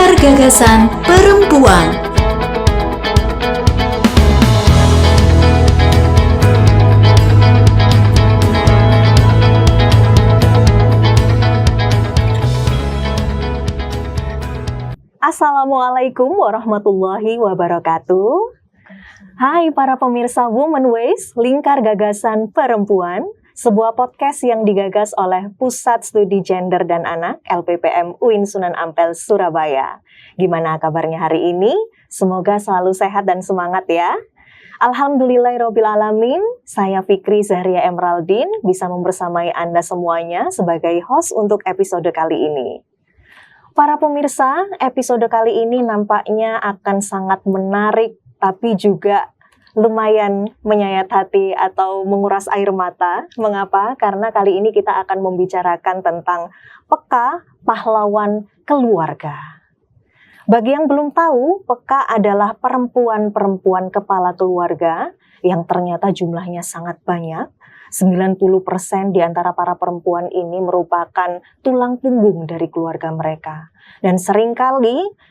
Lingkar Gagasan Perempuan. Assalamualaikum warahmatullahi wabarakatuh. Hai para pemirsa Woman Ways, Lingkar Gagasan Perempuan, sebuah podcast yang digagas oleh Pusat Studi Gender dan Anak LPPM UIN Sunan Ampel Surabaya. Gimana kabarnya hari ini? Semoga selalu sehat dan semangat ya. Alhamdulillahirrabbilalamin, saya Fikri Zahria Emeraldine bisa membersamai Anda semuanya sebagai host untuk episode kali ini. Para pemirsa, episode kali ini nampaknya akan sangat menarik, tapi juga lumayan menyayat hati atau menguras air mata. Mengapa? Karena kali ini kita akan membicarakan tentang PK Pahlawan Keluarga. Bagi yang belum tahu, PK adalah perempuan-perempuan kepala keluarga yang ternyata jumlahnya sangat banyak. 90% di antara para perempuan ini merupakan tulang punggung dari keluarga mereka. Dan seringkali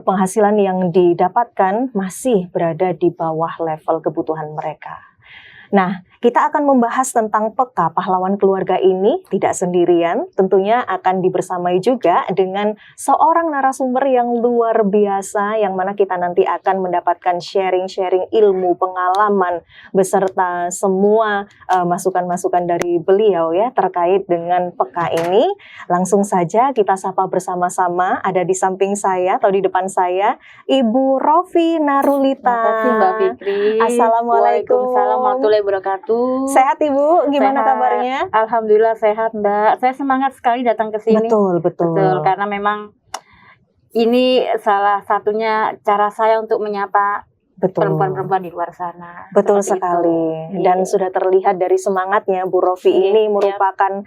penghasilan yang didapatkan masih berada di bawah level kebutuhan mereka. Nah, kita akan membahas tentang PK Pahlawan Keluarga ini tidak sendirian, tentunya akan dibersamai juga dengan seorang narasumber yang luar biasa, yang mana kita nanti akan mendapatkan sharing-sharing ilmu, pengalaman, beserta semua masukan-masukan dari beliau ya terkait dengan PK ini. Langsung saja kita sapa bersama-sama, ada di samping saya atau di depan saya, Ibu Rofi Narulita. Terima kasih Mbak Fikri. Assalamualaikum. Waalaikumsalam warahmatullahi wabarakatuh. Sehat Ibu, gimana Sehat. kabarnya? Alhamdulillah sehat Mbak. Saya semangat sekali datang ke sini. Betul. Karena memang ini salah satunya cara saya untuk menyapa perempuan-perempuan di luar sana. Betul Seperti sekali. itu. Dan sudah terlihat dari semangatnya Bu Rofi ini merupakan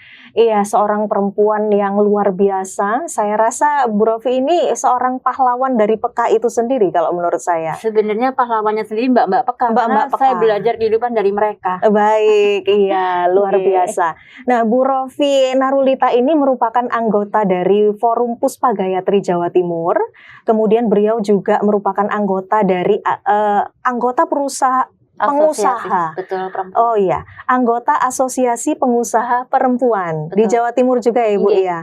seorang perempuan yang luar biasa. Saya rasa Bu Rofi ini seorang pahlawan dari PK itu sendiri kalau menurut saya. Sebenarnya pahlawannya sendiri Mbak PK. Karena PK. saya belajar kehidupan dari mereka. Baik, iya luar biasa. Nah, Bu Rofi Narulita ini merupakan anggota dari Forum Puspa Gayatri Jawa Timur. Kemudian beliau juga merupakan anggota dari anggota pengusaha. Betul, perempuan. Oh iya, anggota Asosiasi Pengusaha Perempuan. Betul. Di Jawa Timur juga ya Ibu ya?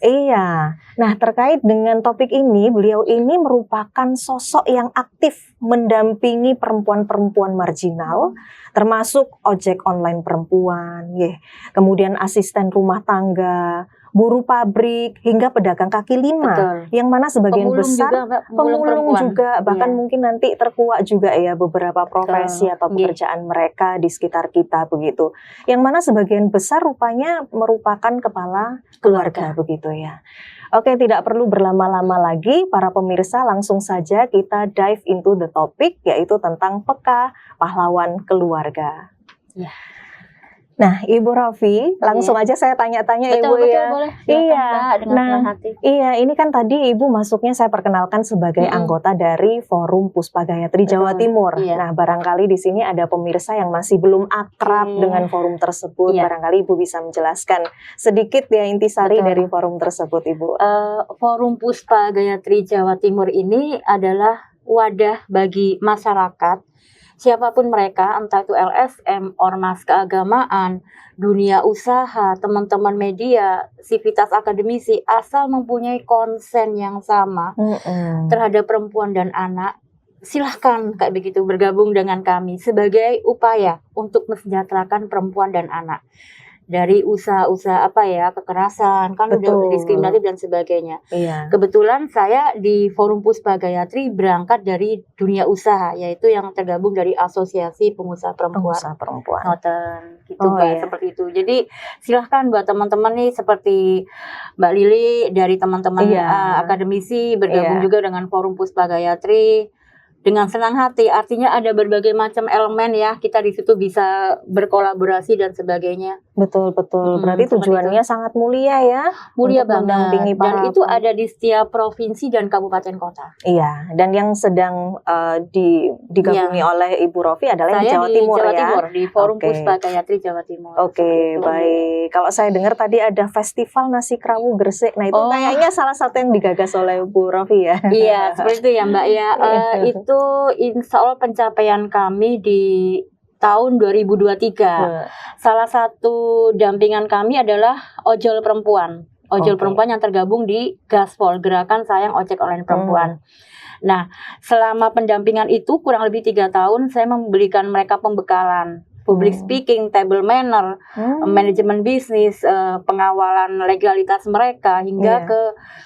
Iya. Nah, terkait dengan topik ini, beliau ini merupakan sosok yang aktif mendampingi perempuan-perempuan marginal, termasuk ojek online perempuan, kemudian asisten rumah tangga, buruh pabrik, hingga pedagang kaki lima. Betul. Yang mana sebagian Pemulung besar juga, Mbak. pemulung juga, bahkan Iya. mungkin nanti terkuak juga ya beberapa profesi Betul. atau pekerjaan mereka di sekitar kita begitu. Yang mana sebagian besar rupanya merupakan kepala keluarga begitu ya. Oke, tidak perlu berlama-lama lagi para pemirsa, langsung saja kita dive into the topic, yaitu tentang PK Pahlawan Keluarga. Ya. Nah, Ibu Rofi, langsung aja saya tanya-tanya Ibu ya. Boleh. Iya. Mbak, dengan senang hati. Iya, ini kan tadi Ibu masuknya saya perkenalkan sebagai anggota dari Forum Puspa Gayatri Jawa Timur. Iya. Nah, barangkali di sini ada pemirsa yang masih belum akrab dengan forum tersebut. Iya. Barangkali Ibu bisa menjelaskan sedikit ya intisari Betul. dari forum tersebut, Ibu. Forum Puspa Gayatri Jawa Timur ini adalah wadah bagi masyarakat, siapapun mereka, entah itu LSM, ormas keagamaan, dunia usaha, teman-teman media, sivitas akademisi, asal mempunyai konsen yang sama terhadap perempuan dan anak, silahkan kayak begitu bergabung dengan kami sebagai upaya untuk mesejahterakan perempuan dan anak. Dari usaha-usaha kekerasan, kan udah diskriminatif dan sebagainya. Iya. Kebetulan saya di Forum Puspa Gayatri berangkat dari dunia usaha, yaitu yang tergabung dari Asosiasi Pengusaha Perempuan. Noten, gitu Mbak, iya. seperti itu. Jadi silahkan buat teman-teman nih seperti Mbak Lili dari teman-teman akademisi bergabung juga dengan Forum Puspa Gayatri. dengan senang hati. Artinya ada berbagai macam elemen ya, kita di situ bisa berkolaborasi dan sebagainya. Betul. Berarti Seperti tujuannya sangat mulia ya. Mulia untuk mendampingi banget. Dan para itu ada di setiap provinsi dan kabupaten kota. Iya, dan yang sedang digabungi oleh Ibu Rofi adalah yang Saya Jawa di Timur Jawa ya. Timur, di Forum Oke. Puspa Gayatri Jawa Timur. Oke, Seperti itu. baik. Kalau saya dengar tadi ada festival nasi krawu Gresik. Nah, itu kayaknya salah satu yang digagas oleh Bu Rofi ya. Iya, seperti itu ya Mbak ya. Itu insya Allah pencapaian kami di tahun 2023. Salah satu dampingan kami adalah ojol perempuan. Ojol perempuan yang tergabung di Gaspol, Gerakan Sayang Ojek Online Perempuan. Nah, selama pendampingan itu kurang lebih 3 tahun, saya memberikan mereka pembekalan. Public speaking, table manner, manajemen bisnis, pengawalan legalitas mereka, hingga ke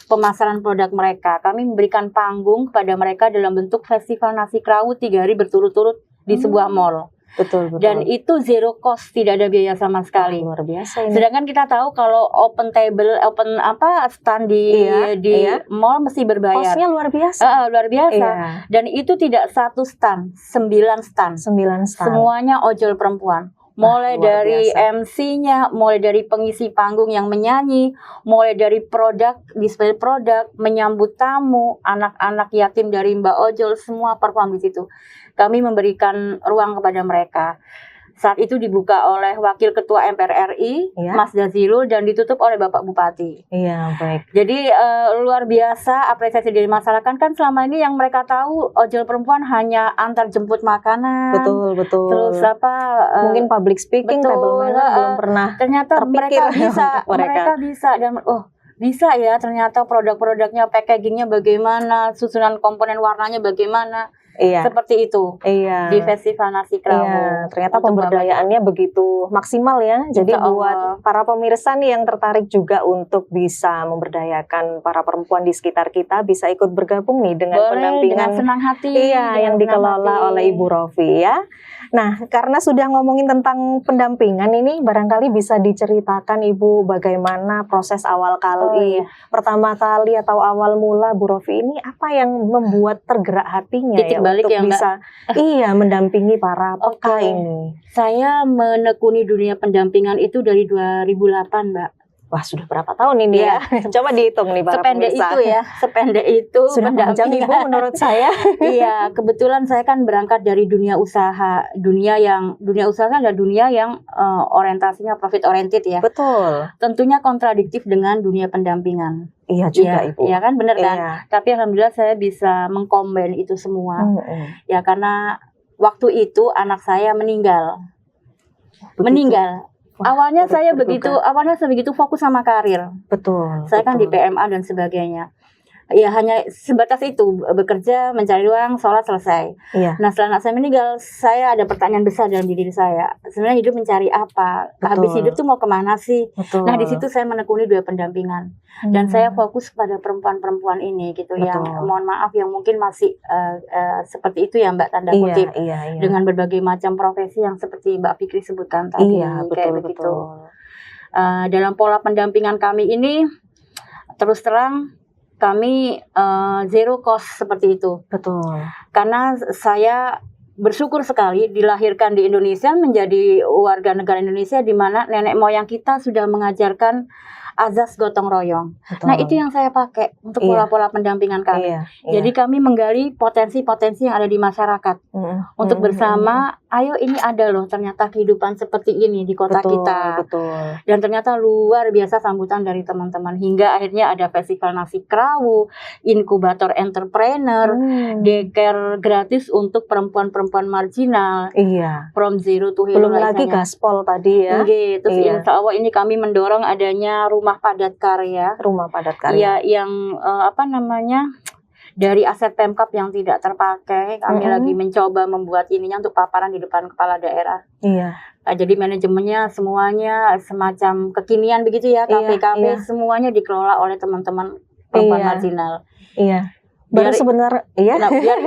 pemasaran produk mereka. Kami memberikan panggung kepada mereka dalam bentuk festival nasi krawu 3 hari berturut-turut di sebuah mall. Betul. Dan itu zero cost, tidak ada biaya sama sekali. Luar biasa ini. Sedangkan kita tahu kalau open table, stand di mall mesti berbayar. Costnya luar biasa. Luar biasa. Iya. Dan itu tidak 1 stand, 9 stand. 9 stand. Semuanya ojol perempuan. Mulai dari MC-nya, mulai dari pengisi panggung yang menyanyi, mulai dari produk, display produk, menyambut tamu, anak-anak yatim dari Mbak Ojol, semua perform di situ. Kami memberikan ruang kepada mereka. Saat itu dibuka oleh Wakil Ketua MPR RI, Mas Jazilul, dan ditutup oleh Bapak Bupati. Iya, baik. Jadi luar biasa apresiasi dari masyarakat. Kan selama ini yang mereka tahu ojol perempuan hanya antar jemput makanan. Betul. Terus mungkin public speaking, table manner belum pernah. Ternyata mereka bisa, mereka bisa, dan bisa ya ternyata produk-produknya, packagingnya bagaimana, susunan komponen warnanya bagaimana. Seperti itu di Festival Nasi Krawu. Ternyata pemberdayaannya begitu maksimal ya. Jadi buat para pemirsa nih yang tertarik juga untuk bisa memberdayakan para perempuan di sekitar kita, bisa ikut bergabung nih dengan pendampingan dengan senang hati. Yang dikelola oleh Ibu Rofi ya. Nah, karena sudah ngomongin tentang pendampingan ini, barangkali bisa diceritakan Ibu bagaimana proses awal kali, pertama kali atau awal mula Bu Rofi ini apa yang membuat tergerak hatinya untuk ya, bisa mendampingi para PK ini. Saya menekuni dunia pendampingan itu dari 2008, Mbak. Wah, sudah berapa tahun ini ya? Coba dihitung nih para pemirsa. Sependek itu sudah panjang Ibu menurut saya. Iya, kebetulan saya kan berangkat dari dunia usaha. Dunia usaha kan adalah dunia yang orientasinya profit oriented ya. Betul. Tentunya kontradiktif dengan dunia pendampingan. Iya juga Ibu. Iya kan, benar kan? Tapi alhamdulillah saya bisa mengcombine itu semua. Ya karena waktu itu anak saya meninggal. Awalnya saya begitu fokus sama karir. Betul. Saya kan di PMA dan sebagainya. Ya hanya sebatas itu, bekerja, mencari uang, sholat, selesai. Nah setelah anak saya meninggal, saya ada pertanyaan besar dalam diri saya. Sebenarnya hidup mencari apa? Habis hidup tuh mau kemana sih? Nah di situ saya menekuni 2 pendampingan. Dan saya fokus pada perempuan-perempuan ini gitu. Yang mohon maaf yang mungkin masih seperti itu ya Mbak, tanda kutip. Dengan berbagai macam profesi yang seperti Mbak Fikri sebutkan tadi. Kayak begitu. Dalam pola pendampingan kami ini, terus terang kami zero cost seperti itu. Betul. Karena saya bersyukur sekali dilahirkan di Indonesia, menjadi warga negara Indonesia di mana nenek moyang kita sudah mengajarkan azas gotong royong. Nah itu yang saya pakai untuk pola-pola pendampingan kami. Jadi kami menggali potensi-potensi yang ada di masyarakat untuk bersama. Ayo ini ada loh ternyata kehidupan seperti ini di kota kita. Dan ternyata luar biasa sambutan dari teman-teman, hingga akhirnya ada festival nasi krawu, inkubator entrepreneur, daycare gratis untuk perempuan-perempuan marginal. From zero to hero. Belum lagi gaspol tadi ya. Terus insya Allah ini kami mendorong adanya rumah padat karya. Rumah padat karya. Yang dari aset Pemkap yang tidak terpakai, kami lagi mencoba membuat ininya untuk paparan di depan kepala daerah. Jadi manajemennya semuanya semacam kekinian begitu ya, KPKP semuanya dikelola oleh teman-teman perempuan marginal. Biar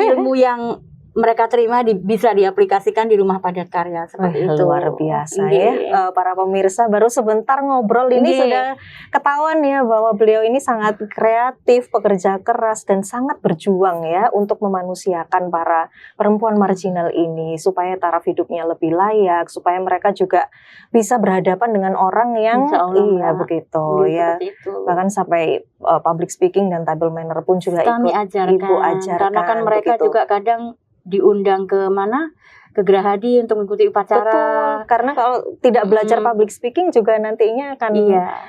ilmu yang mereka terima bisa diaplikasikan di rumah padat karya seperti itu. Luar biasa Nggih. ya. Para pemirsa, baru sebentar ngobrol ini Nggih. sudah ketahuan ya bahwa beliau ini sangat kreatif, pekerja keras, dan sangat berjuang ya untuk memanusiakan para perempuan marginal ini supaya taraf hidupnya lebih layak, supaya mereka juga bisa berhadapan dengan orang yang Insya Allah, iya Mbak. begitu Nggih, ya. seperti itu. Bahkan sampai public speaking dan table manner pun juga Kami ikut ajarkan, Ibu ajarkan. karena kan mereka begitu. juga kadang diundang ke mana? Ke Gerahadi untuk mengikuti upacara. Betul, karena kalau tidak belajar public speaking juga nantinya akan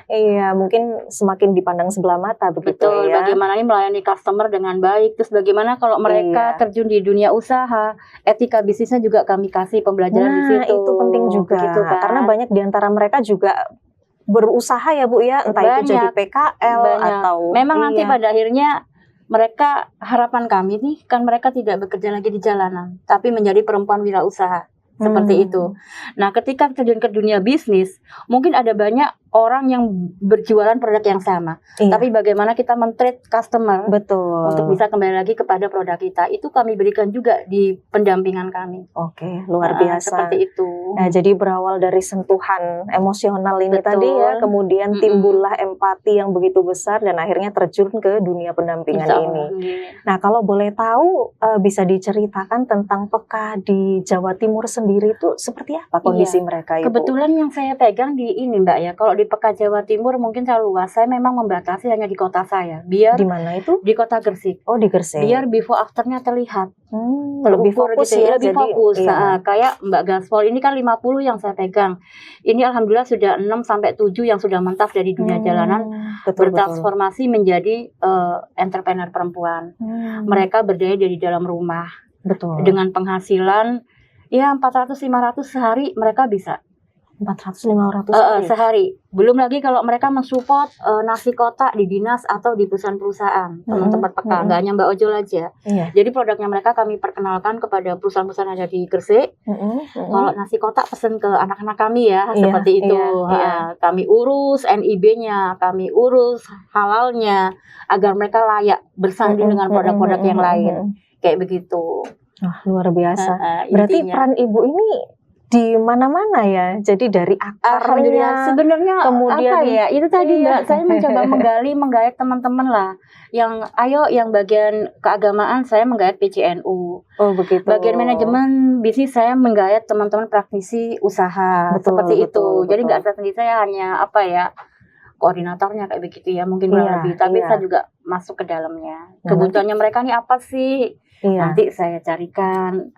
Iya, mungkin semakin dipandang sebelah mata begitu betul. ya. Bagaimana ini melayani customer dengan baik. Terus bagaimana kalau mereka Iya. terjun di dunia usaha, etika bisnisnya juga kami kasih pembelajaran di situ. Itu penting juga, Begitu kan? karena banyak di antara mereka juga berusaha ya Bu ya, entah itu jadi PKL banyak. atau Memang nanti pada akhirnya mereka, harapan kami nih kan mereka tidak bekerja lagi di jalanan, tapi menjadi perempuan wirausaha seperti itu. Nah, ketika terjun ke dunia bisnis, mungkin ada banyak orang yang berjualan produk yang sama, tapi bagaimana kita men-treat customer untuk bisa kembali lagi kepada produk kita, itu kami berikan juga di pendampingan kami. Oke, luar biasa. Seperti itu. Nah, jadi berawal dari sentuhan emosional ini tadi ya, kemudian timbullah empati yang begitu besar dan akhirnya terjun ke dunia pendampingan ini. Nah, kalau boleh tahu bisa diceritakan tentang PK di Jawa Timur sendiri itu seperti apa kondisi mereka itu? Kebetulan yang saya pegang di ini Mbak ya, kalau di PK Jawa Timur mungkin terlalu luas. Saya memang membatasi hanya di kota saya. Biar di mana itu? Di kota Gresik. Oh, di Gresik. Biar before afternya terlihat. Lebih fokus gitu ya. Lebih fokus. Iya. Kayak Mbak Gaspol ini kan 50 yang saya pegang. Ini alhamdulillah sudah 6 sampai 7 yang sudah mentas dari dunia jalanan, bertransformasi menjadi entrepreneur perempuan. Mereka berdaya dari dalam rumah. Dengan penghasilan ya 400-500 sehari mereka bisa. 400-500 sehari. Belum lagi kalau mereka mensupport nasi kotak di dinas atau di perusahaan-perusahaan, teman-teman PK, nggak hanya Mbak Ojol aja. Jadi produknya mereka kami perkenalkan kepada perusahaan-perusahaan yang ada di Gresik. Kalau nasi kotak pesen ke anak-anak kami ya, seperti itu. Kami urus NIB-nya, kami urus halalnya, agar mereka layak bersanding dengan produk-produk yang lain. Kayak begitu. Luar biasa. Berarti peran Ibu ini di mana-mana ya. Jadi dari akarnya sebenarnya kemudian apa ya? Itu tadi Mbak, saya mencoba menggait teman-teman lah. Yang bagian keagamaan saya menggait PCNU. Oh, begitu. Bagian manajemen bisnis saya menggait teman-teman praktisi usaha. Seperti itu. Jadi enggak sendiri, saya hanya koordinatornya kayak begitu ya, mungkin kurang lebih. Tapi saya juga masuk ke dalamnya. Kebutuhannya mereka nih apa sih? Nanti saya carikan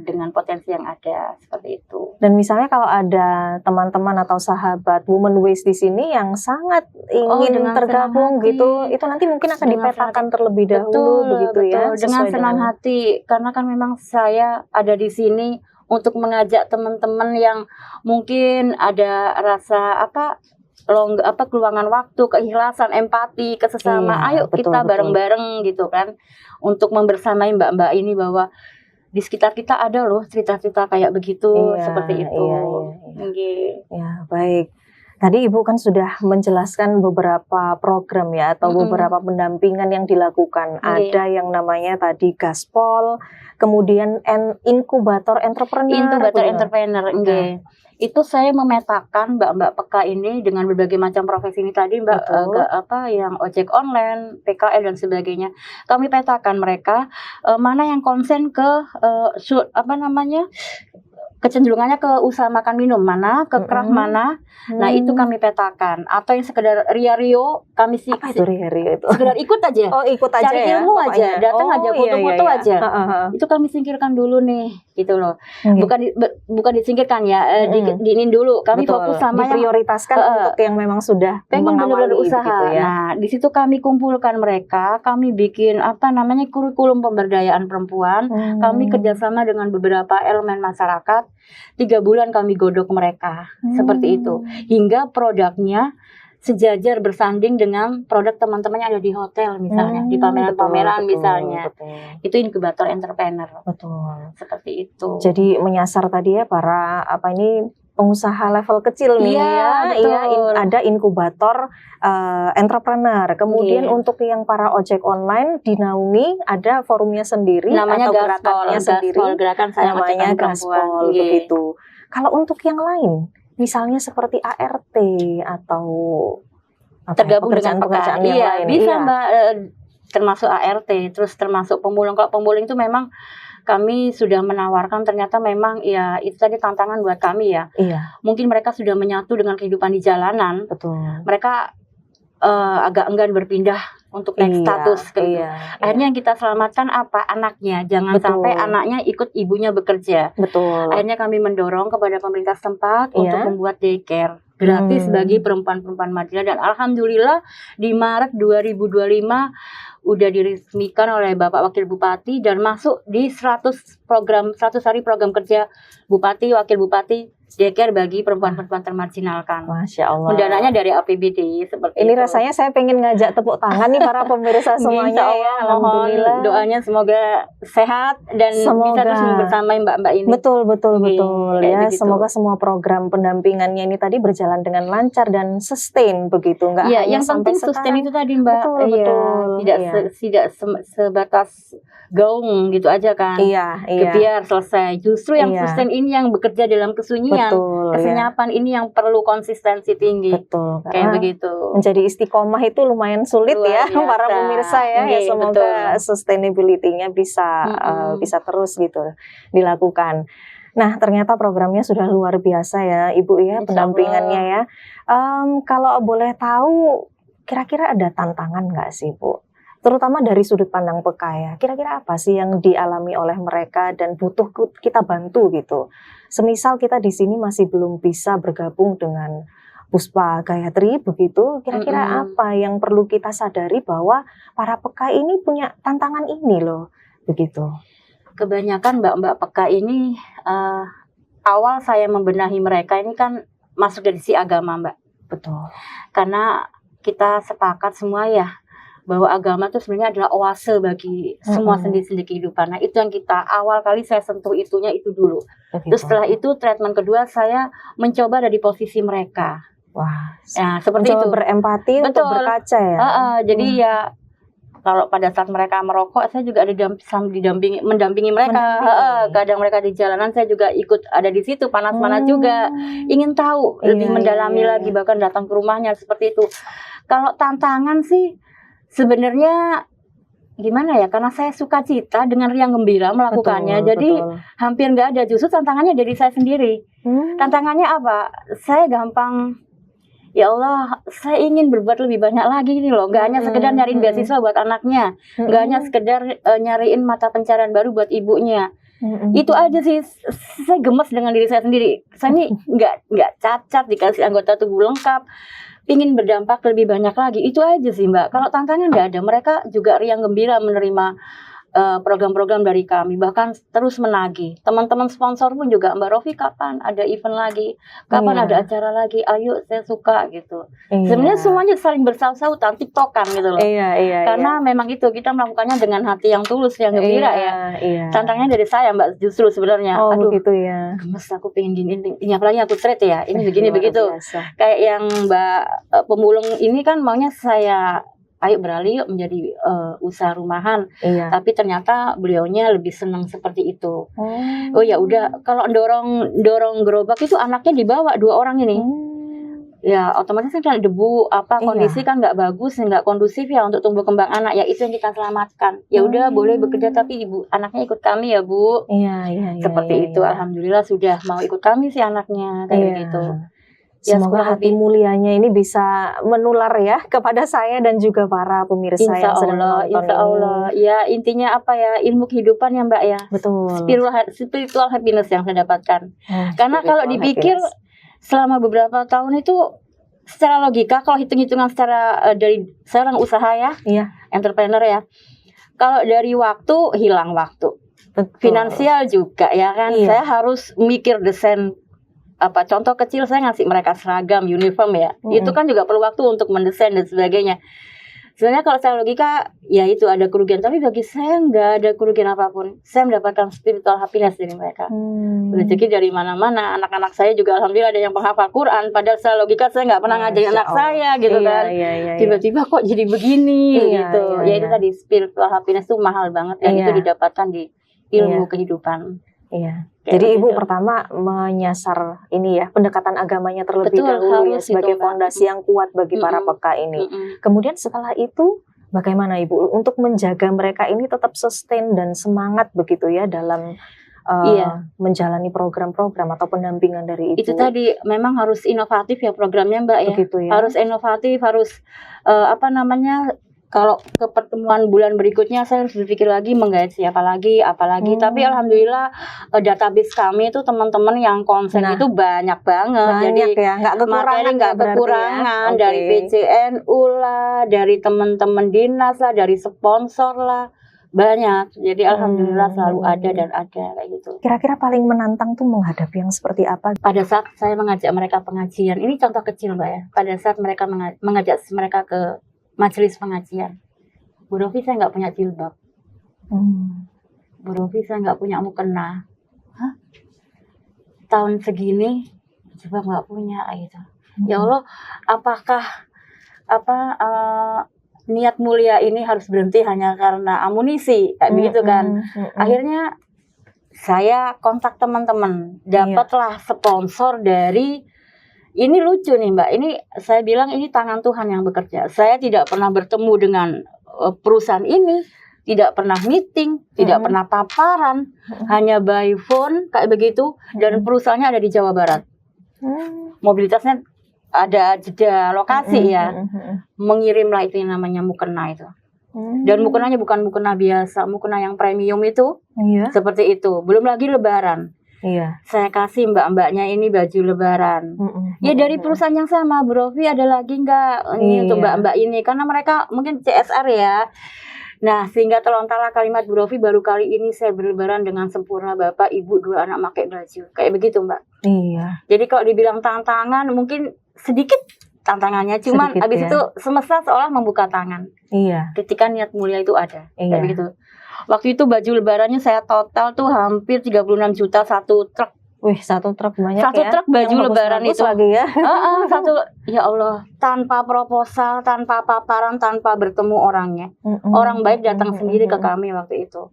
dengan potensi yang ada, seperti itu. Dan misalnya kalau ada teman-teman atau sahabat Women Waste di sini yang sangat ingin tergabung gitu, itu nanti mungkin akan dipetakan terlebih dahulu begitu ya. Dengan senang hati, karena kan memang saya ada di sini untuk mengajak teman-teman yang mungkin ada rasa keluangan waktu, keikhlasan, empati, kesesama. Ayo kita bareng-bareng gitu kan, untuk membersamai mbak-mbak ini bahwa di sekitar kita ada loh cerita-cerita kayak begitu, seperti itu. Ya, baik. Tadi Ibu kan sudah menjelaskan beberapa program ya, atau beberapa pendampingan yang dilakukan. Ada yang namanya tadi Gaspol, kemudian inkubator entrepreneur. Itu saya memetakan mbak-mbak PK ini dengan berbagai macam profesi ini tadi Mbak, yang ojek online, PKL dan sebagainya. Kami petakan mereka mana yang konsen ke kecenderungangannya ke usaha makan minum mana, ke craft mana. Nah, itu kami petakan. Atau yang sekedar rio kami Apa itu rio itu? Sekedar ikut aja. Oh, ikut aja. Cari ya, ilmu pokoknya. aja, datang aja, foto-foto aja. Itu kami singkirkan dulu nih, gitu loh. Bukan disingkirkan ya, diinin dulu. Kami fokus sama yang diprioritaskan untuk yang memang sudah pengen benar-benar usaha. Gitu ya. Nah, di situ kami kumpulkan mereka, kami bikin kurikulum pemberdayaan perempuan. Kami kerjasama dengan beberapa elemen masyarakat. 3 bulan kami godok mereka, seperti itu. Hingga produknya sejajar bersanding dengan produk teman-teman yang ada di hotel misalnya, di pameran-pameran misalnya. Itu inkubator entrepreneur. Betul. Seperti itu. Jadi menyasar tadi ya para pengusaha level kecil nih Iya, ya, betul. ada inkubator entrepreneur. Kemudian Iya. untuk yang para ojek online di Naungi ada forumnya sendiri Namanya atau Gaspol, gerakannya sendiri, Gerakan Sayang namanya Ojek Perempuan. Gaspol Iya. begitu. Kalau untuk yang lain, misalnya seperti ART atau Tergabung dengan pekerjaan-pekerjaan yang iya, lain, bisa iya. Mbak, termasuk ART, terus termasuk pemulung. Kalau pemulung itu memang kami sudah menawarkan, ternyata memang ya itu tadi tantangan buat kami ya. Iya, Mungkin mereka sudah menyatu dengan kehidupan di jalanan, betul. mereka agak enggan berpindah untuk naik status gitu. Akhirnya yang kita selamatkan apa? Anaknya. Jangan Betul. sampai anaknya ikut ibunya bekerja. Betul. Akhirnya kami mendorong kepada pemerintah setempat Iya. untuk membuat daycare gratis bagi perempuan-perempuan Madinah, dan alhamdulillah di Maret 2025 udah diresmikan oleh Bapak Wakil Bupati dan masuk di 100 hari program kerja Bupati, Wakil Bupati daycare bagi perempuan-perempuan termarginalkan. Masya Allah. Pendananya dari APBD seperti Ini itu. rasanya saya pengen ngajak tepuk tangan nih para pemirsa semuanya Insya ya. Allah, mohon Alhamdulillah. doanya semoga sehat dan Semoga. bisa terus bersama mbak-mbak ini. Betul Iya, betul kayak ya. begitu. Semoga semua program pendampingannya ini tadi berjalan dengan lancar dan sustain begitu, nggak Iya, hanya yang penting sampai sustain sekarang. itu tadi Mbak. Betul, Iya, betul, tidak iya. tidak sebatas gaung gitu aja kan. Iya. Biar selesai. Justru yang Iya. sustain ini yang bekerja dalam kesunyian, Betul, kesenyapan ini yang perlu konsistensi tinggi. Betul. Kayak Karena begitu. menjadi istiqomah itu lumayan sulit Luar ya biasa. para pemirsa ya. Iya, Semoga betul. sustainability-nya bisa terus gitu dilakukan. Nah, ternyata programnya sudah luar biasa ya, Ibu ya, Insya pendampingannya ya. Kalau boleh tahu, kira-kira ada tantangan nggak sih, Bu? Terutama dari sudut pandang PK ya. Kira-kira apa sih yang dialami oleh mereka dan butuh kita bantu gitu? Semisal kita di sini masih belum bisa bergabung dengan Puspa Gayatri begitu, kira-kira apa yang perlu kita sadari bahwa para PK ini punya tantangan ini loh, begitu. Kebanyakan mbak-mbak PK ini awal saya membenahi mereka ini kan masuk dari si agama Mbak. Betul. Karena kita sepakat semua ya bahwa agama itu sebenarnya adalah oase bagi semua sendi-sendi kehidupan. Nah, itu yang kita awal kali saya sentuh itunya itu dulu. Begitu. Terus setelah itu treatment kedua saya mencoba dari posisi mereka. Wah, Nah, seperti mencoba itu. berempati untuk Betul. berkaca ya. Jadi ya kalau pada saat mereka merokok, saya juga ada mendampingi mereka. Kadang mereka di jalanan, saya juga ikut ada di situ, panas-panas juga. Ingin tahu, lebih mendalami lagi, bahkan datang ke rumahnya seperti itu. Kalau tantangan sih sebenarnya gimana ya? Karena saya suka cita dengan riang gembira melakukannya. Jadi hampir nggak ada. Justru tantangannya dari saya sendiri. Tantangannya apa? Saya gampang. Ya Allah, saya ingin berbuat lebih banyak lagi nih loh. Gak hanya sekedar nyariin beasiswa buat anaknya, gak hanya sekedar nyariin mata pencarian baru buat ibunya. Itu aja sih, saya gemes dengan diri saya sendiri. Saya ini nggak cacat, dikasih anggota tubuh lengkap, ingin berdampak lebih banyak lagi. Itu aja sih Mbak. Kalau tantangan nggak ada, mereka juga riang gembira menerima program-program dari kami, bahkan terus menagih. Teman-teman sponsor pun juga, Mbak Rofi kapan ada event lagi, kapan ada acara lagi, ayo saya suka gitu. Sebenarnya semuanya saling bersautan, tiktokan gitu loh. Karena memang itu kita melakukannya dengan hati yang tulus, yang gembira ya. Tantangannya dari saya Mbak justru sebenarnya. Aduh begitu ya. Gemes aku pengen gini, apalagi aku trade ya, ini begini begitu. Kayak yang Mbak pemulung ini kan maunya saya ayo beralih yuk menjadi usaha rumahan. Tapi ternyata beliaunya lebih senang seperti itu. Oh ya udah, kalau dorong gerobak itu anaknya dibawa 2 orang ini. Ya otomatis kan debu kondisi kan nggak bagus, nggak kondusif ya untuk tumbuh kembang anak. Ya itu yang kita selamatkan. Ya udah boleh bekerja tapi ibu anaknya ikut kami ya Bu. Seperti itu. Alhamdulillah sudah mau ikut kami sih anaknya kayak gitu. Ya, semoga hati mulianya ini bisa menular ya kepada saya dan juga para pemirsa yang sedang menonton Insya Allah. Ya intinya apa ya, ilmu kehidupan ya Mbak ya. Betul. Spiritual happiness yang saya dapatkan. Karena kalau dipikir selama beberapa tahun itu secara logika, kalau hitung-hitungan secara dari seorang usaha ya, entrepreneur ya. Kalau dari waktu hilang waktu. Finansial juga ya kan. Saya harus mikir desain contoh kecil, saya ngasih mereka seragam uniform ya, itu kan juga perlu waktu untuk mendesain dan sebagainya. Sebenarnya kalau secara logika, ya itu ada kerugian. Tapi bagi saya nggak ada kerugian apapun. Saya mendapatkan spiritual happiness dari mereka. Rezeki dari mana-mana. Anak-anak saya juga alhamdulillah ada yang penghafal Quran. Padahal secara logika saya nggak pernah ngajarin anak saya gitu kan. Tiba-tiba kok jadi begini gitu. Ya itu tadi spiritual happiness itu mahal banget. Dan itu didapatkan di ilmu kehidupan. Jadi Ibu pertama menyasar ini ya, pendekatan agamanya terlebih dahulu ya, sebagai fondasi yang kuat bagi para PK ini. Kemudian setelah itu bagaimana Ibu untuk menjaga mereka ini tetap sustain dan semangat begitu ya dalam menjalani program-program atau pendampingan dari Ibu? Itu tadi memang harus inovatif ya programnya Mbak ya. Begitu ya. Harus inovatif, harus kalau ke pertemuan bulan berikutnya saya harus berpikir lagi menggait siapa lagi, apalagi. Tapi alhamdulillah database kami itu teman-teman yang konsen itu banyak banget. Jadi nggak kekurangan, nggak kekurangan dari PCNU lah, dari teman-teman dinas lah, dari sponsor lah, banyak. Jadi alhamdulillah selalu ada dan ada kayak gitu. Kira-kira paling menantang tuh menghadapi yang seperti apa? Pada saat saya mengajak mereka pengajian, ini contoh kecil Mbak ya. Pada saat mereka mengajak mereka ke majelis pengajian, Bu Rofi saya nggak punya jilbab, Bu Rofi saya nggak punya mukena, tahun segini jilbab nggak punya gitu. Ya Allah, apakah niat mulia ini harus berhenti hanya karena amunisi kayak begitu kan? Akhirnya saya kontak teman-teman, dapatlah sponsor dari. Ini lucu nih Mbak, ini saya bilang ini tangan Tuhan yang bekerja. Saya tidak pernah bertemu dengan perusahaan ini, tidak pernah meeting, tidak pernah paparan, hanya by phone kayak begitu, dan perusahaannya ada di Jawa Barat. Mobilitasnya ada jeda lokasi ya, mengirimlah itu yang namanya mukena itu. Dan mukenanya bukan mukena biasa, mukena yang premium itu, seperti itu. Belum lagi lebaran. Saya kasih mbak-mbaknya ini baju lebaran. Ya dari perusahaan yang sama, Bu Rofi ada lagi nggak ini untuk mbak-mbak ini? Karena mereka mungkin CSR ya. Nah sehingga terlontarlah kalimat Bu Rofi, baru kali ini saya berlebaran dengan sempurna, Bapak, Ibu, 2 anak pakai baju. Kayak begitu Mbak. Jadi kalau dibilang tantangan mungkin sedikit tantangannya, cuman habis itu semesta seolah membuka tangan. Ketika niat mulia itu ada. Kayak begitu. Waktu itu baju lebarannya saya total tuh hampir 36 juta satu truk. Wih, satu truk banyak satu truk baju lebaran itu lagi ya. Ya Allah, tanpa proposal, tanpa paparan, tanpa bertemu orangnya. Orang baik datang sendiri ke kami waktu itu.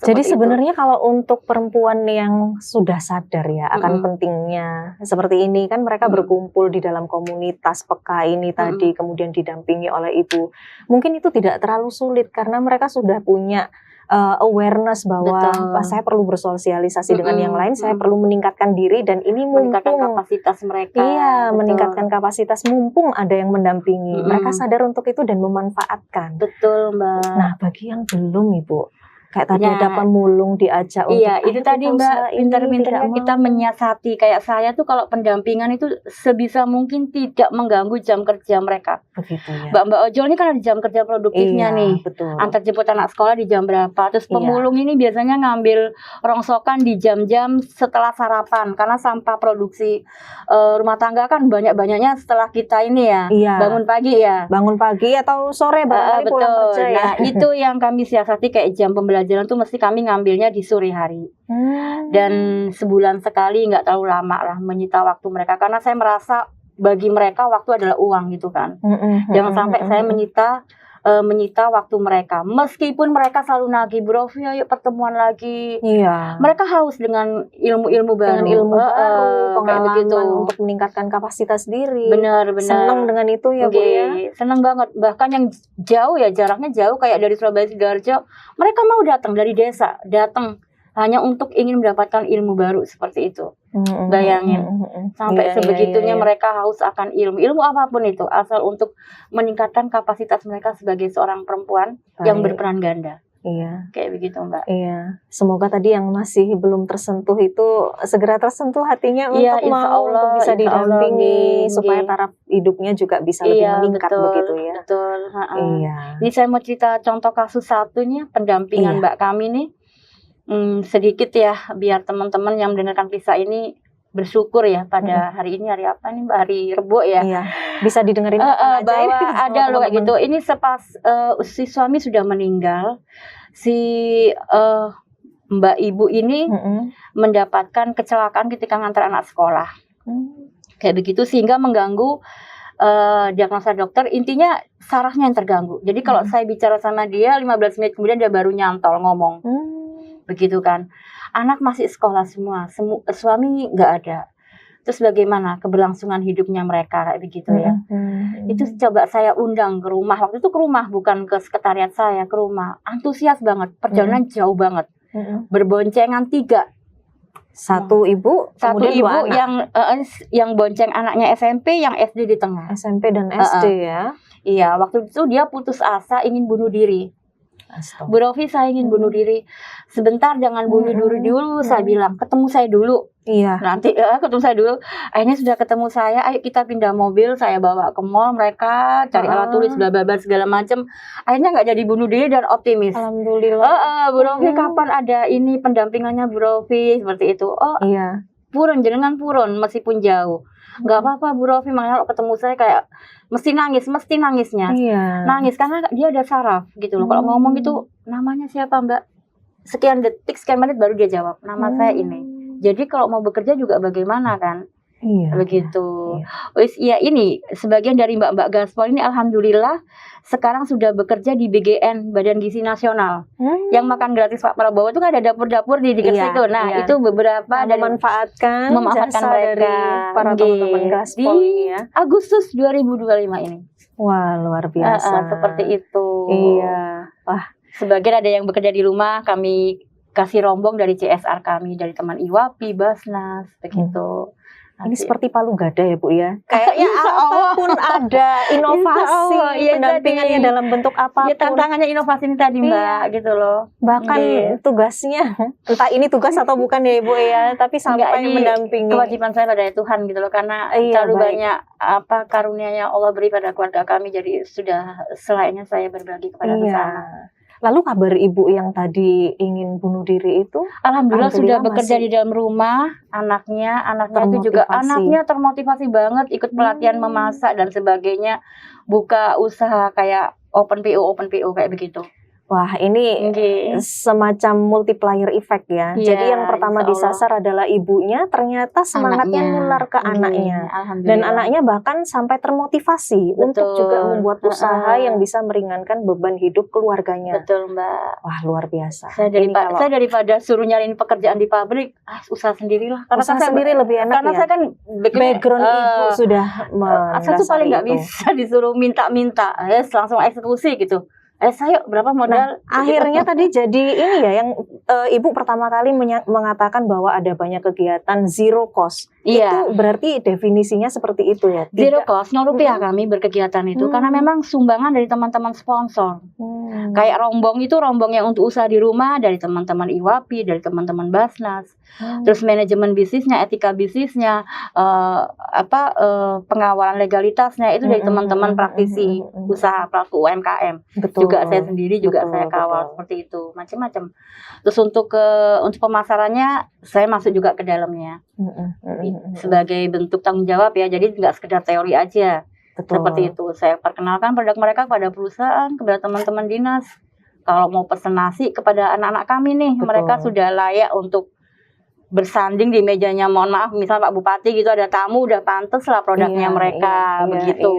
Jadi sebenarnya kalau untuk perempuan yang sudah sadar ya akan pentingnya seperti ini kan, mereka berkumpul di dalam komunitas PK ini tadi, kemudian didampingi oleh Ibu. Mungkin itu tidak terlalu sulit karena mereka sudah punya awareness bahwa saya perlu bersosialisasi dengan yang lain, saya perlu meningkatkan diri, dan ini meningkatkan kapasitas mereka. Meningkatkan kapasitas mumpung ada yang mendampingi. Mereka sadar untuk itu dan memanfaatkan. Betul Mbak. Nah bagi yang belum Ibu, kayak tadi ada pemulung diajak untuk itu tadi Mbak, pintar-pintarnya kita menyiasati. Kayak saya tuh kalau pendampingan itu sebisa mungkin tidak mengganggu jam kerja mereka. Begitu ya. Mbak ojol ini kan ada jam kerja produktifnya nih. Betul. Antar jemput anak sekolah di jam berapa. Terus pemulung ini biasanya ngambil rongsokan di jam-jam setelah sarapan, karena sampah produksi rumah tangga kan banyak-banyaknya setelah kita ini ya. Bangun pagi ya. Bangun pagi atau sore barangkali pulang kerja ya. Nah itu yang kami siasati, kayak jam pembelajaran tuh mesti kami ngambilnya di sore hari. Dan sebulan sekali, nggak terlalu lama lah menyita waktu mereka, karena saya merasa bagi mereka waktu adalah uang gitu kan. Jangan sampai saya menyita waktu mereka, meskipun mereka selalu nagih, Bu Rofi ayo pertemuan lagi. Mereka haus dengan ilmu-ilmu baru, pengalaman untuk meningkatkan kapasitas diri. Benar. Senang dengan itu ya Bu ya. Senang banget. Bahkan yang jauh ya, jaraknya jauh kayak dari Surabaya Sidoarjo, mereka mau datang dari desa, datang hanya untuk ingin mendapatkan ilmu baru seperti itu. Bayangin, sampai sebegitunya mereka haus akan ilmu apapun itu, asal untuk meningkatkan kapasitas mereka sebagai seorang perempuan yang berperan ganda. Kayak begitu Mbak. Semoga tadi yang masih belum tersentuh itu segera tersentuh hatinya untuk untuk bisa didampingi, supaya taraf hidupnya juga bisa lebih meningkat begitu ya. Betul. Ini saya mau cerita contoh kasus satunya pendampingan Mbak kami nih. Sedikit ya, biar teman-teman yang mendengarkan kisah ini bersyukur ya pada hari ini, hari apa nih Mbak, hari Rebo ya. Iya, bisa didengerin kapan aja Bahwa ini sama ada loh kayak teman-teman. gitu. Ini si suami sudah meninggal, si Mbak Ibu ini mendapatkan kecelakaan ketika ngantar anak sekolah. Kayak begitu sehingga mengganggu diagnosa dokter, intinya sarafnya yang terganggu. Jadi kalau saya bicara sama dia 15 menit kemudian dia baru nyantol ngomong. Begitu kan. Anak masih sekolah semua, suami nggak ada. Terus bagaimana keberlangsungan hidupnya mereka kayak begitu ya. Itu coba saya undang ke rumah. Waktu itu ke rumah, bukan ke sekretariat saya, ke rumah. Antusias banget, perjalanan jauh banget. Berboncengan 3. Satu ibu, Satu kemudian ibu 2 anak. yang bonceng anaknya SMP, yang SD di tengah. SMP dan SD ya. Iya, waktu itu dia putus asa ingin bunuh diri. Astaga. Bu Rofi, saya ingin bunuh diri. Sebentar, jangan bunuh diri dulu. Saya bilang, ketemu saya dulu. Iya. Nanti ketemu saya dulu. Akhirnya sudah ketemu saya, ayo kita pindah mobil. Saya bawa ke mall, mereka cari alat tulis, bla bla bla segala macam. Akhirnya nggak jadi bunuh diri dan optimis. Alhamdulillah. Bu Rofi, kapan ada ini pendampingannya Bu Rofi? Seperti itu. Oh Iya. purun, jenengan purun meskipun jauh. Nggak apa-apa Bu Rofi, makanya kalau ketemu saya kayak mesti nangisnya. Iya. Nangis karena dia ada saraf gitu loh. Kalau ngomong gitu, namanya siapa Mbak? Sekian detik, sekian menit baru dia jawab, nama saya ini. Jadi kalau mau bekerja juga bagaimana kan? Iya. Begitu. Iya. Wis ya ini sebagian dari Mbak Gaspol ini alhamdulillah sekarang sudah bekerja di BGN, Badan Gizi Nasional. Yang makan gratis Pak Prabowo itu kan ada dapur-dapur di dekat situ. Nah, itu beberapa dari memanfaatkan jasa mereka dari para teman-teman Gaspol ini ya. Agustus 2025 ini. Wah, luar biasa. Seperti itu. Iya. Wah, sebagian ada yang bekerja di rumah, kami kasih rombong dari CSR kami, dari teman IWAPI, Basnas, begitu. Ini seperti palu gada ya Bu ya. Kayaknya apapun ada inovasi, pendampingannya dalam bentuk apapun. Ya, tantangannya inovasi ini tadi Mbak, gitu loh. Bahkan tugasnya, entah ini tugas atau bukan ya Ibu ya, tapi sampai mendampingi. Kewajiban saya pada Tuhan gitu loh, karena terlalu banyak karunia yang Allah beri pada keluarga kami, jadi sudah selayaknya saya berbagi kepada sesama. Lalu kabar ibu yang tadi ingin bunuh diri itu? Alhamdulillah sudah bekerja di dalam rumah, anaknya itu juga anaknya termotivasi banget, ikut pelatihan memasak dan sebagainya, buka usaha kayak open PO kayak begitu. Wah, ini semacam multiplier effect ya. Jadi yang pertama disasar adalah ibunya, ternyata semangatnya nular ke anaknya. Dan anaknya bahkan sampai termotivasi untuk juga membuat usaha yang bisa meringankan beban hidup keluarganya. Betul Mbak. Wah, luar biasa. Saya daripada suruh nyariin pekerjaan di pabrik, usaha sendirilah. Karena usaha sendiri lebih enak karena saya kan background ibu sudah saya tuh paling nggak bisa disuruh minta-minta, langsung eksekusi gitu. Saya berapa modal? Akhirnya tadi jadi ini ya yang ibu pertama kali mengatakan bahwa ada banyak kegiatan zero cost. Itu berarti definisinya seperti itu ya? Zero cost, 0 rupiah kami berkegiatan itu karena memang sumbangan dari teman-teman sponsor. Kayak rombong yang untuk usaha di rumah dari teman-teman IWAPI, dari teman-teman Basnas. Terus manajemen bisnisnya, etika bisnisnya, pengawalan legalitasnya itu dari teman-teman praktisi usaha pelaku UMKM. Juga saya sendiri saya kawal seperti itu, macam-macam. Terus untuk pemasarannya saya masuk juga ke dalamnya sebagai bentuk tanggung jawab ya, jadi nggak sekedar teori aja. Seperti itu, saya perkenalkan produk mereka kepada perusahaan, kepada teman-teman dinas. Kalau mau pesen nasi kepada anak-anak kami nih, mereka sudah layak untuk bersanding di mejanya. Mohon maaf, misal Pak Bupati gitu ada tamu, udah pantes lah produknya mereka begitu.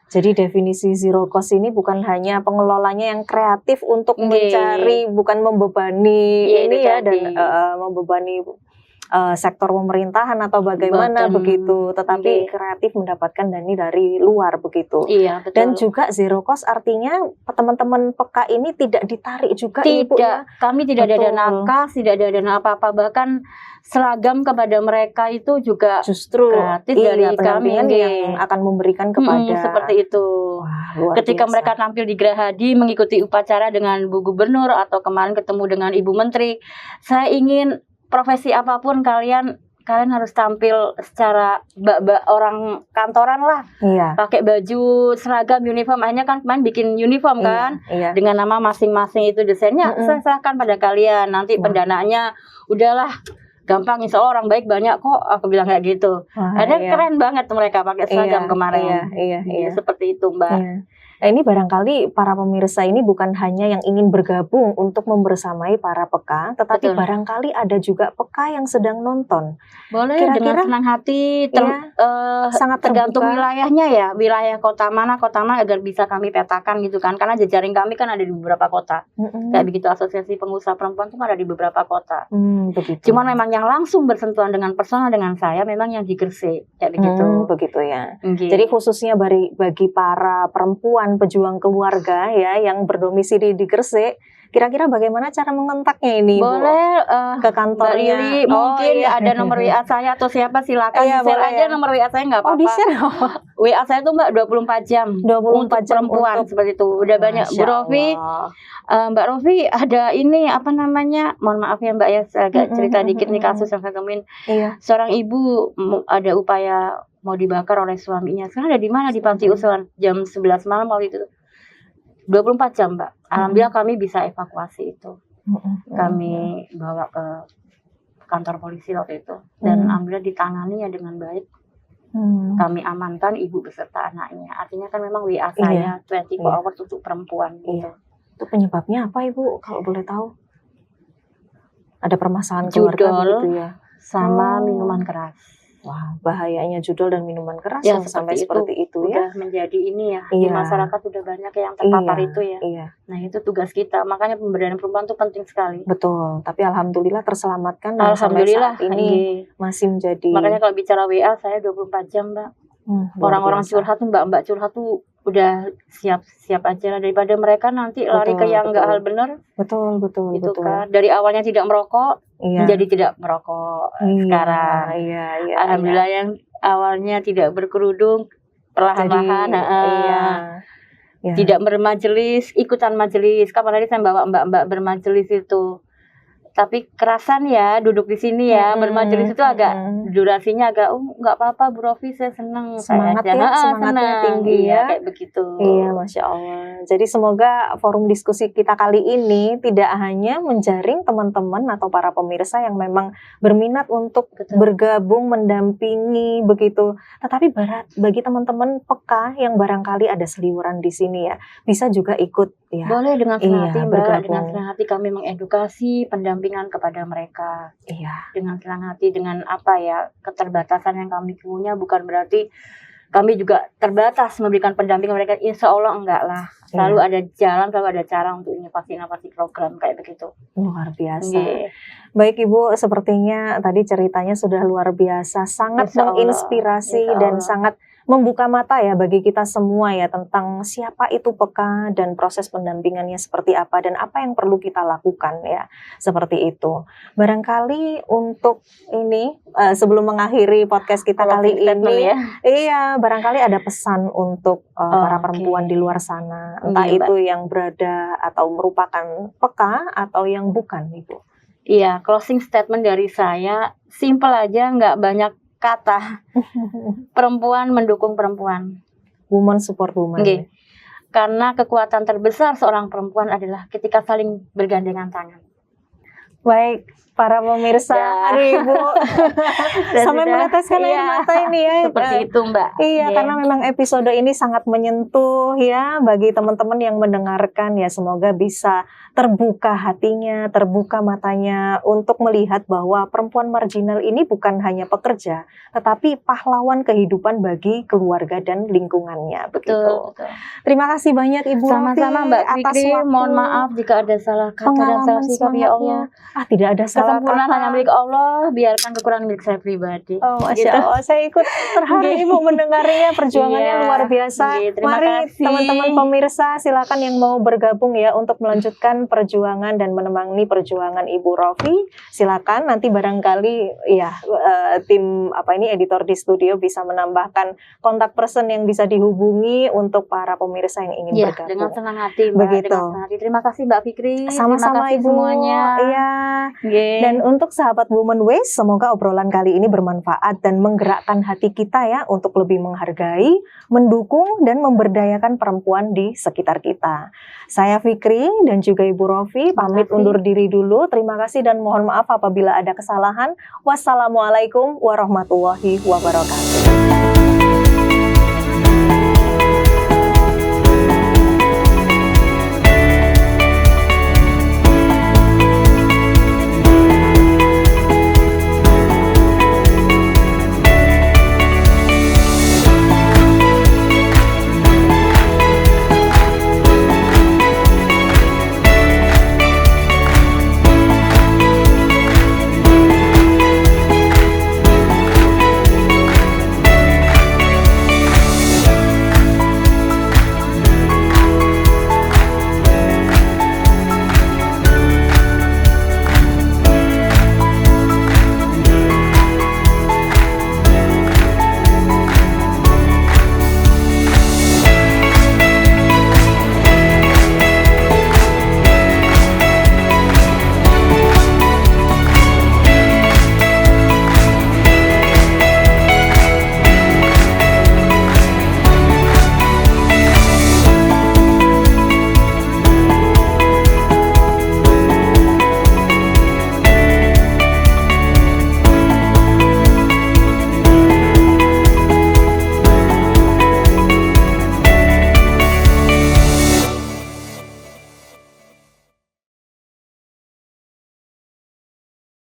Jadi definisi zero cost ini bukan hanya pengelolanya yang kreatif untuk mencari, bukan membebani dan membebani sektor pemerintahan atau bagaimana begitu, tetapi kreatif mendapatkan dana dari luar begitu. Iya, betul. Dan juga zero cost artinya teman-teman PK ini tidak ditarik juga Ibu ya. Kami tidak ada dana kas, tidak ada dana apa-apa, bahkan seragam kepada mereka itu juga justru gratis dari kami yang akan memberikan kepada seperti itu. Wah, ketika mereka tampil di Gerahadi mengikuti upacara dengan Bu Gubernur atau kemarin ketemu dengan Ibu Menteri, saya ingin profesi apapun kalian harus tampil secara orang kantoran lah, pakai baju seragam uniform. Akhirnya kan kemarin bikin uniform kan, dengan nama masing-masing itu desainnya saya serahkan pada kalian. Nanti pendanaannya udahlah gampang, insya Allah orang baik banyak kok, aku bilang kayak gitu. Wah, Ada iya. keren banget mereka pakai seragam kemarin. Iya. Seperti itu Mbak. Iya. Nah, ini barangkali para pemirsa ini bukan hanya yang ingin bergabung untuk membersamai para PK, tetapi Betul. barangkali ada juga PK yang sedang nonton. Boleh Kira-kira, dengan senang hati, sangat tergantung terbuka. wilayahnya ya, wilayah kota mana agar bisa kami petakan gitu kan, karena jejaring kami kan ada di beberapa kota. Kayak begitu, Asosiasi Pengusaha Perempuan itu ada di beberapa kota. Begitu. Cuman memang yang langsung bersentuhan dengan personal dengan saya memang yang di Gresik, kayak begitu. Begitu ya. Okay. Jadi khususnya bagi para perempuan pejuang keluarga ya yang berdomisili di Gresik, kira-kira bagaimana cara mengontaknya ini, boleh Bu? Ke kantornya. Mbak Lili, mungkin ada nomor WA saya atau siapa, silakan di-share aja nomor WA saya, nggak apa-apa. di-share. WA saya tuh Mbak 24 jam 24 untuk jam perempuan untuk... seperti itu. Udah banyak Bu Rofi, Mbak Rofi ada ini apa namanya? Mohon maaf ya Mbak ya, saya agak cerita dikit nih kasus yang saya temuin. Iya. Seorang ibu ada upaya mau dibakar oleh suaminya. Sekarang ada di mana? Di panti usulan jam 11 malam waktu itu. 24 jam Mbak. Alhamdulillah kami bisa evakuasi itu. Kami bawa ke kantor polisi waktu itu. Dan alhamdulillah ditangani ya dengan baik. Kami amankan ibu beserta anaknya. Artinya kan memang WA saya 24 hours untuk perempuan gitu. Itu penyebabnya apa Ibu kalau boleh tahu? Ada permasalahan keluarga begitu ya? Sama minuman keras. Wah, bahayanya judol dan minuman keras Ya, sampai seperti itu ya. Udah menjadi ini ya, di masyarakat udah banyak yang terpapar itu ya. Iya. Nah, itu tugas kita. Makanya pemberdayaan perempuan itu penting sekali. Betul, tapi alhamdulillah terselamatkan dan Alhamdulillah sampai saat ini masih menjadi. Makanya kalau bicara WA saya 24 jam, Mbak. Orang-orang curhat tuh, Mbak curhat tuh udah siap aja lah, daripada mereka nanti lari ke yang enggak hal benar. Betul. Itu kan dari awalnya tidak merokok menjadi tidak merokok sekarang. Alhamdulillah yang awalnya tidak berkerudung perlahan-lahan tidak bermajelis, ikutan majelis. Kapan tadi saya bawa mbak-mbak bermajelis itu. Tapi kerasan ya duduk di sini ya, bermajelis itu agak durasinya agak nggak apa-apa Bu Rofi, saya senang, semangatnya tinggi ya, kayak begitu. Iya, Masya Allah. Jadi semoga forum diskusi kita kali ini tidak hanya menjaring teman-teman atau para pemirsa yang memang berminat untuk bergabung mendampingi begitu, tetapi bagi teman-teman PK yang barangkali ada seliweran di sini ya, bisa juga ikut ya. Boleh dengan senang hati Mbak, bergabung. dengan senang hati kami mengedukasi pendampingan kepada mereka. Iya. Dengan senang hati, dengan apa ya, keterbatasan yang kami punya bukan berarti kami juga terbatas memberikan pendampingan mereka. Insya Allah enggak lah. Selalu ada jalan, selalu ada cara untuk inovasi program kayak begitu. Luar biasa. Baik Ibu, sepertinya tadi ceritanya sudah luar biasa, sangat menginspirasi dan sangat membuka mata ya bagi kita semua ya tentang siapa itu PK dan proses pendampingannya seperti apa dan apa yang perlu kita lakukan ya, seperti itu. Barangkali untuk ini sebelum mengakhiri podcast kita kali ini barangkali ada pesan untuk para perempuan di luar sana, entah itu yang berada atau merupakan PK atau yang bukan Ibu. Iya, closing statement dari saya simple aja, nggak banyak kata. Perempuan mendukung perempuan. Woman support woman. Karena kekuatan terbesar seorang perempuan adalah ketika saling bergandengan tangan. Baik, para pemirsa, aduh Ibu, sampai meneteskan air mata ini ya. Seperti itu Mbak. Iya, karena memang episode ini sangat menyentuh ya bagi teman-teman yang mendengarkan ya. Semoga bisa terbuka hatinya, terbuka matanya untuk melihat bahwa perempuan marginal ini bukan hanya pekerja, tetapi pahlawan kehidupan bagi keluarga dan lingkungannya. Betul. Terima kasih banyak Ibu Sama-sama Mbak Fikri, mohon maaf jika ada salah kata dan salah sikap ya Allah. Tidak ada salah kesempurnaan hanya milik Allah, biarkan kekurangan milik saya pribadi. Masya Allah, saya ikut terharu Ibu mendengarnya, perjuangannya luar biasa. Mari teman-teman pemirsa, silakan yang mau bergabung ya untuk melanjutkan perjuangan dan menemani perjuangan Ibu Rofi. Silakan, nanti barangkali ya tim editor di studio bisa menambahkan kontak person yang bisa dihubungi untuk para pemirsa yang ingin bergabung. Dengan senang hati Mbak. Begitu. Dengan senang hati. Terima kasih Mbak Fikri. Sama-sama Ibu semuanya. Iya, Dan untuk sahabat Women Ways, semoga obrolan kali ini bermanfaat dan menggerakkan hati kita ya untuk lebih menghargai, mendukung, dan memberdayakan perempuan di sekitar kita. Saya Fikri dan juga Ibu Rofi pamit undur diri dulu. Terima kasih dan mohon maaf apabila ada kesalahan. Wassalamualaikum warahmatullahi wabarakatuh.